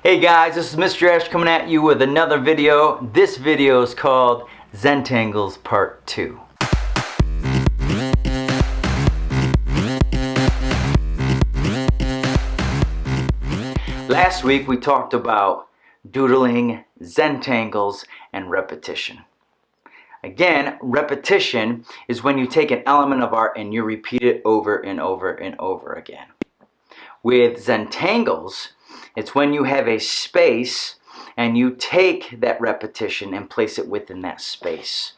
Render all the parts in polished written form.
Hey guys, this is Mr. Ash coming at you with another video. This video is called Zentangles Part 2. Last week we talked about doodling, Zentangles, and repetition. Again, repetition is when you take an element of art and you repeat it over and over and over again. With Zentangles, it's when you have a space and you take that repetition and place it within that space.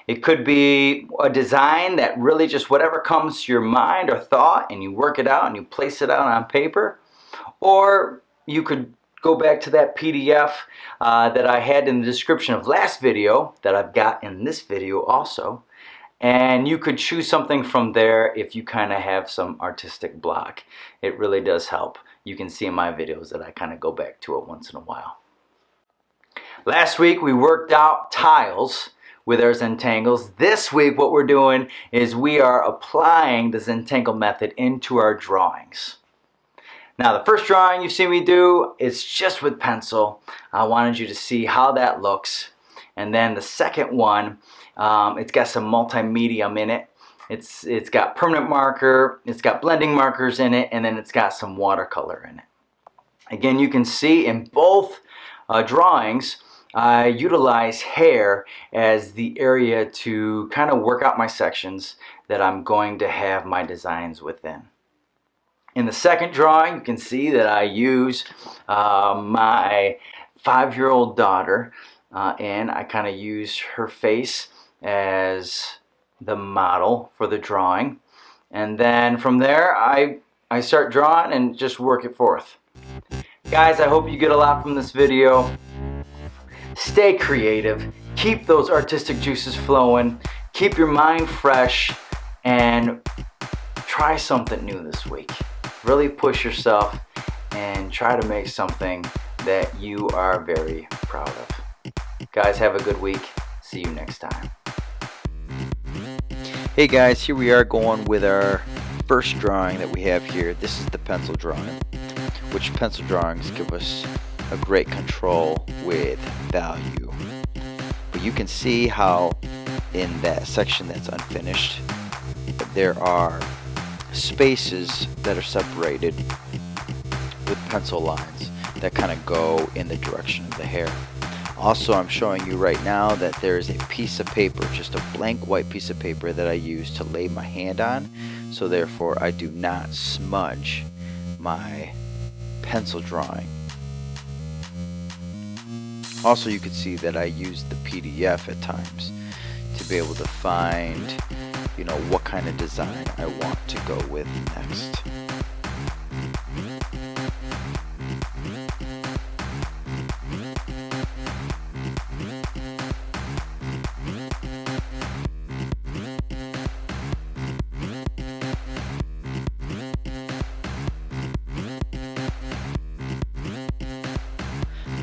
It could be a design that really just whatever comes to your mind or thought and you work it out and you place it out on paper. Or you could go back to that PDF that I had in the description of last video that I've got in this video also. And you could choose something from there if you kind of have some artistic block. It really does help. You can see in my videos that I kind of go back to it once in a while. Last week we worked out tiles with our Zentangles. This week what we're doing is we are applying the Zentangle method into our drawings. Now the first drawing you see me do is just with pencil. I wanted you to see how that looks. And then the second one, it's got some multi-medium in it. It's got permanent marker, it's got blending markers in it, and then it's got some watercolor in it. Again, you can see in both drawings, I utilize hair as the area to kind of work out my sections that I'm going to have my designs within. In the second drawing, you can see that I use my 5-year-old daughter, and I kind of use her face as the model for the drawing. And then from there, I start drawing and just work it forth. Guys, I hope you get a lot from this video. Stay creative, keep those artistic juices flowing, keep your mind fresh, and try something new this week. Really push yourself and try to make something that you are very proud of. Guys, have a good week. See you next time. Hey guys, here we are going with our first drawing that we have here. This is the pencil drawing, which pencil drawings give us a great control with value. But you can see how in that section that's unfinished, there are spaces that are separated with pencil lines that kind of go in the direction of the hair. Also, I'm showing you right now that there is a piece of paper, just a blank white piece of paper that I use to lay my hand on, so therefore I do not smudge my pencil drawing. Also, you can see that I use the PDF at times to be able to find, you know, what kind of design I want to go with next.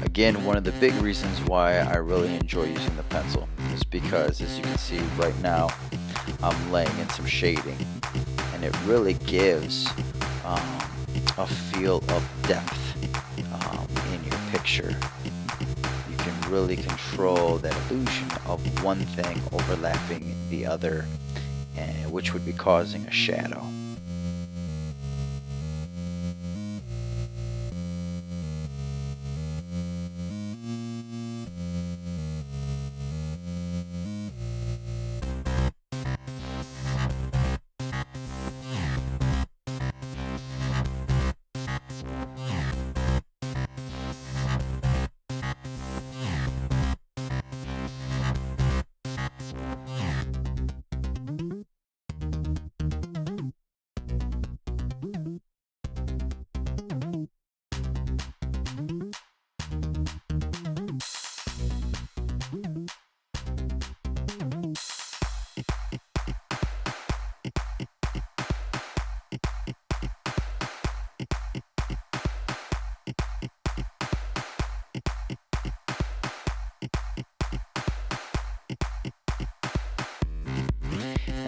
Again, one of the big reasons why I really enjoy using the pencil is because, as you can see right now, I'm laying in some shading, and it really gives a feel of depth in your picture. You can really control that illusion of one thing overlapping the other, which would be causing a shadow.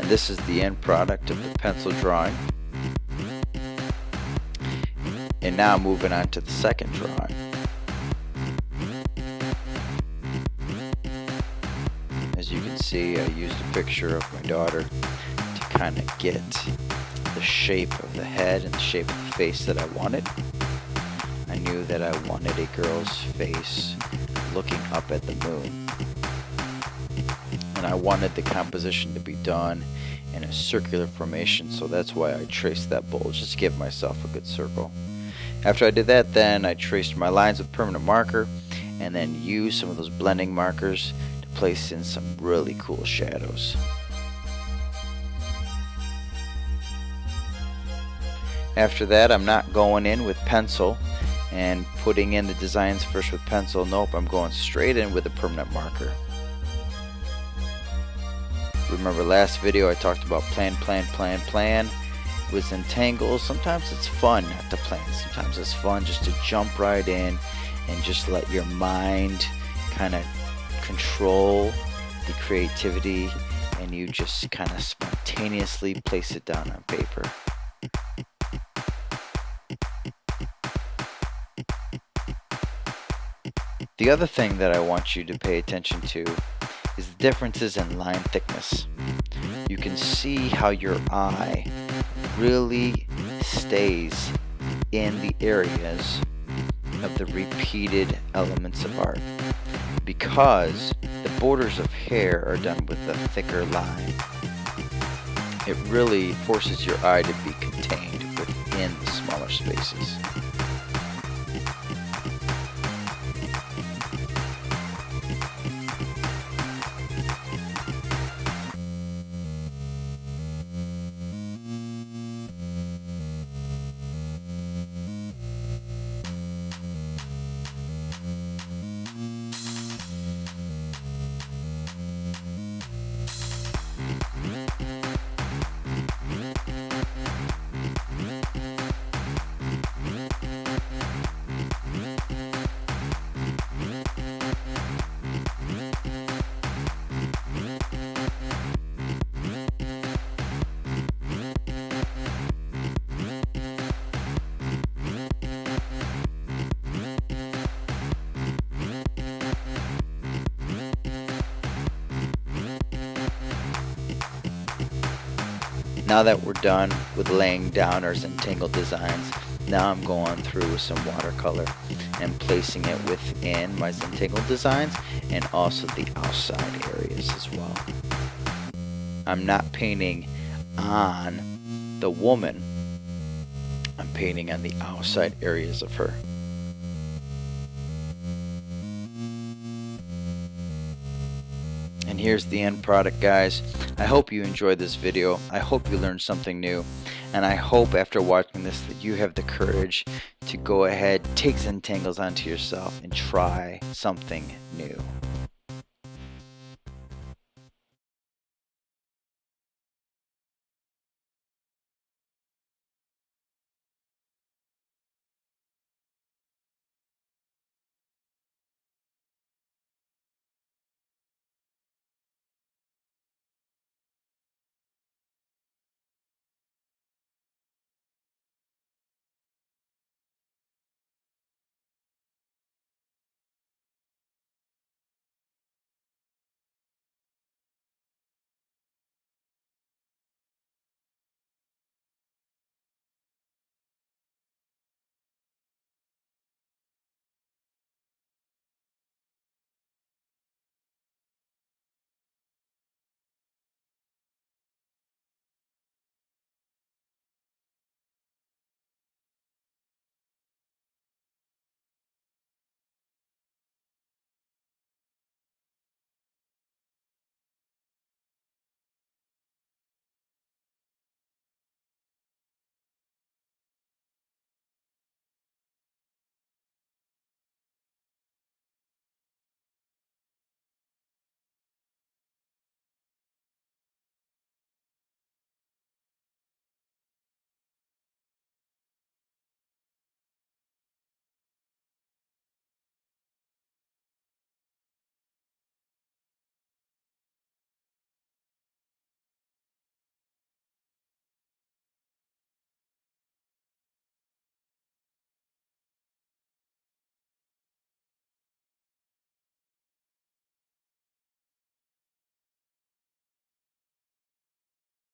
This is the end product of the pencil drawing. And now moving on to the second drawing. As you can see, I used a picture of my daughter to kind of get the shape of the head and the shape of the face that I wanted. I knew that I wanted a girl's face looking up at the moon. And I wanted the composition to be done in a circular formation, so that's why I traced that bulge, just to give myself a good circle. After I did that, then I traced my lines with permanent marker and then used some of those blending markers to place in some really cool shadows. After that, I'm not going in with pencil and putting in the designs first with pencil. Nope, I'm going straight in with a permanent marker. Remember last video I talked about plan with Zentangles. Sometimes it's fun not to plan. Sometimes it's fun just to jump right in and just let your mind kind of control the creativity, and you just kind of spontaneously place it down on paper. The other thing that I want you to pay attention to is the differences in line thickness. You can see how your eye really stays in the areas of the repeated elements of art, because the borders of hair are done with a thicker line. It really forces your eye to be contained within the smaller spaces. Now that we're done with laying down our Zentangle designs, now I'm going through with some watercolor and placing it within my Zentangle designs and also the outside areas as well. I'm not painting on the woman, I'm painting on the outside areas of her. And here's the end product, guys. I hope you enjoyed this video. I hope you learned something new. And I hope after watching this that you have the courage to go ahead, take Zentangles onto yourself and try something new.